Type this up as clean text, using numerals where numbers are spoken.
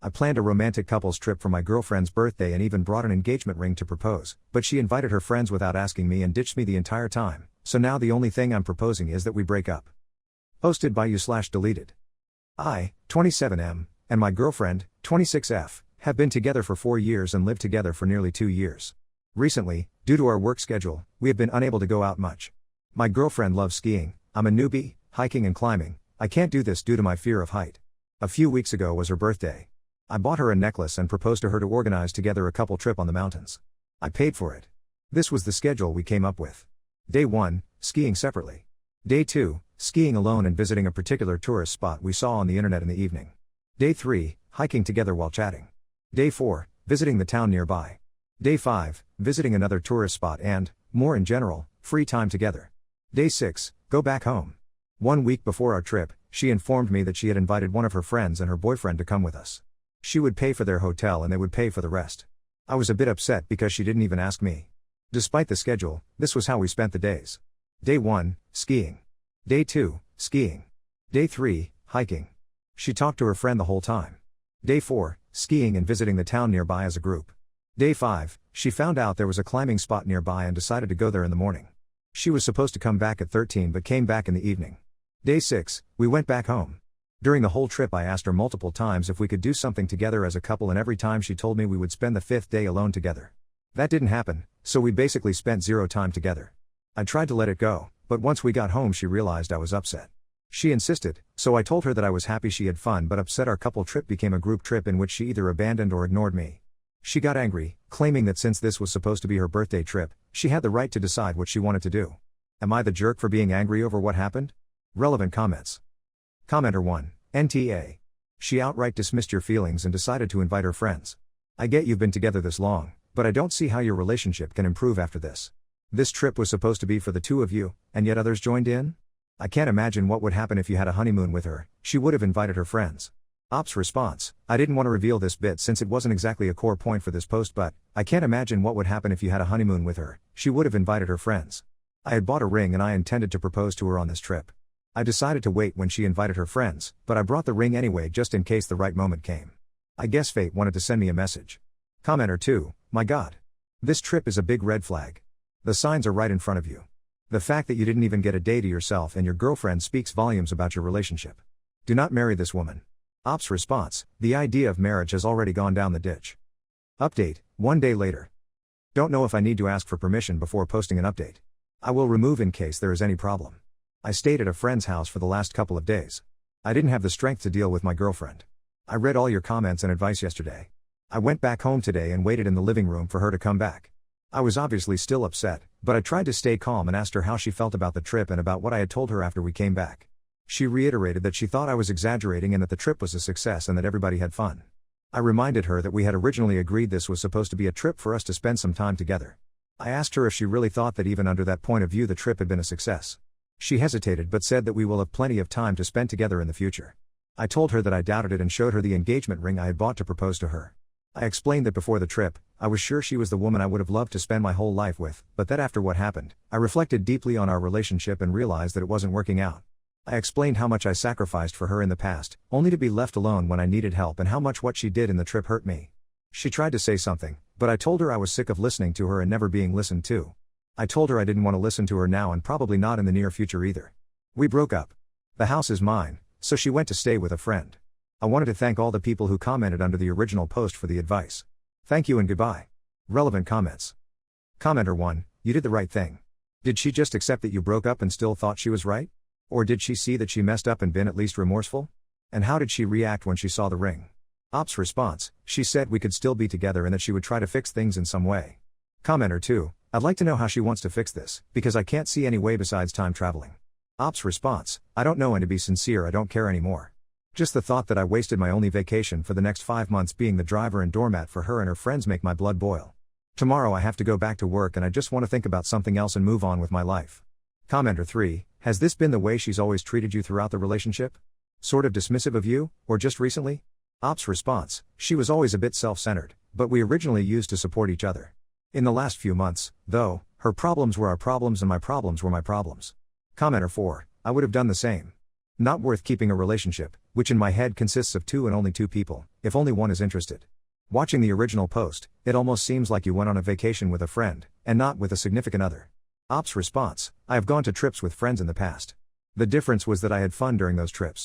I planned a romantic couples trip for my girlfriend's birthday and even brought an engagement ring to propose, but she invited her friends without asking me and ditched me the entire time, so now the only thing I'm proposing is that we break up. Posted by you/deleted. I, 27M, and my girlfriend, 26F, have been together for 4 years and lived together for nearly 2 years. Recently, due to our work schedule, we have been unable to go out much. My girlfriend loves skiing, I'm a newbie, hiking and climbing. I can't do this due to my fear of height. A few weeks ago was her birthday. I bought her a necklace and proposed to her to organize together a couple trip on the mountains. I paid for it. This was the schedule we came up with. Day 1, skiing separately. Day 2, skiing alone and visiting a particular tourist spot we saw on the internet in the evening. Day 3, hiking together while chatting. Day 4, visiting the town nearby. Day 5, visiting another tourist spot and, more in general, free time together. Day 6, go back home. 1 week before our trip, she informed me that she had invited one of her friends and her boyfriend to come with us. She would pay for their hotel and they would pay for the rest. I was a bit upset because she didn't even ask me. Despite the schedule, this was how we spent the days. Day 1, skiing. Day 2, skiing. Day 3, hiking. She talked to her friend the whole time. Day 4, skiing and visiting the town nearby as a group. Day 5, she found out there was a climbing spot nearby and decided to go there in the morning. She was supposed to come back at 13 but came back in the evening. Day 6, we went back home. During the whole trip I asked her multiple times if we could do something together as a couple and every time she told me we would spend the 5th day alone together. That didn't happen, so we basically spent 0 time together. I tried to let it go, but once we got home she realized I was upset. She insisted, so I told her that I was happy she had fun but upset our couple trip became a group trip in which she either abandoned or ignored me. She got angry, claiming that since this was supposed to be her birthday trip, she had the right to decide what she wanted to do. Am I the jerk for being angry over what happened? Relevant comments. Commenter 1, NTA. She outright dismissed your feelings and decided to invite her friends. I get you've been together this long, but I don't see how your relationship can improve after this. This trip was supposed to be for the two of you, and yet others joined in? I can't imagine what would happen if you had a honeymoon with her. She would have invited her friends. Ops response, I didn't want to reveal this bit since it wasn't exactly a core point for this post, but I can't imagine what would happen if you had a honeymoon with her. She would have invited her friends. I had bought a ring and I intended to propose to her on this trip. I decided to wait when she invited her friends, but I brought the ring anyway just in case the right moment came. I guess fate wanted to send me a message. Commenter 2, my God. This trip is a big red flag. The signs are right in front of you. The fact that you didn't even get a day to yourself and your girlfriend speaks volumes about your relationship. Do not marry this woman. Ops response, the idea of marriage has already gone down the ditch. Update, 1 day later. Don't know if I need to ask for permission before posting an update. I will remove in case there is any problem. I stayed at a friend's house for the last couple of days. I didn't have the strength to deal with my girlfriend. I read all your comments and advice yesterday. I went back home today and waited in the living room for her to come back. I was obviously still upset, but I tried to stay calm and asked her how she felt about the trip and about what I had told her after we came back. She reiterated that she thought I was exaggerating and that the trip was a success and that everybody had fun. I reminded her that we had originally agreed this was supposed to be a trip for us to spend some time together. I asked her if she really thought that even under that point of view the trip had been a success. She hesitated but said that we will have plenty of time to spend together in the future. I told her that I doubted it and showed her the engagement ring I had bought to propose to her. I explained that before the trip, I was sure she was the woman I would have loved to spend my whole life with, but that after what happened, I reflected deeply on our relationship and realized that it wasn't working out. I explained how much I sacrificed for her in the past, only to be left alone when I needed help and how much what she did in the trip hurt me. She tried to say something, but I told her I was sick of listening to her and never being listened to. I told her I didn't want to listen to her now and probably not in the near future either. We broke up. The house is mine, so she went to stay with a friend. I wanted to thank all the people who commented under the original post for the advice. Thank you and goodbye. Relevant comments. Commenter 1, you did the right thing. Did she just accept that you broke up and still thought she was right? Or did she see that she messed up and been at least remorseful? And how did she react when she saw the ring? Ops response, she said we could still be together and that she would try to fix things in some way. Commenter 2, I'd like to know how she wants to fix this, because I can't see any way besides time traveling. Ops response, I don't know and to be sincere I don't care anymore. Just the thought that I wasted my only vacation for the next 5 months being the driver and doormat for her and her friends make my blood boil. Tomorrow I have to go back to work and I just want to think about something else and move on with my life. Commenter 3, has this been the way she's always treated you throughout the relationship? Sort of dismissive of you, or just recently? Ops response, she was always a bit self-centered, but we originally used to support each other. In the last few months, though, her problems were our problems and my problems were my problems. Commenter 4, I would have done the same. Not worth keeping a relationship, which in my head consists of two and only two people, if only one is interested. Watching the original post, it almost seems like you went on a vacation with a friend, and not with a significant other. Ops response: I have gone to trips with friends in the past. The difference was that I had fun during those trips.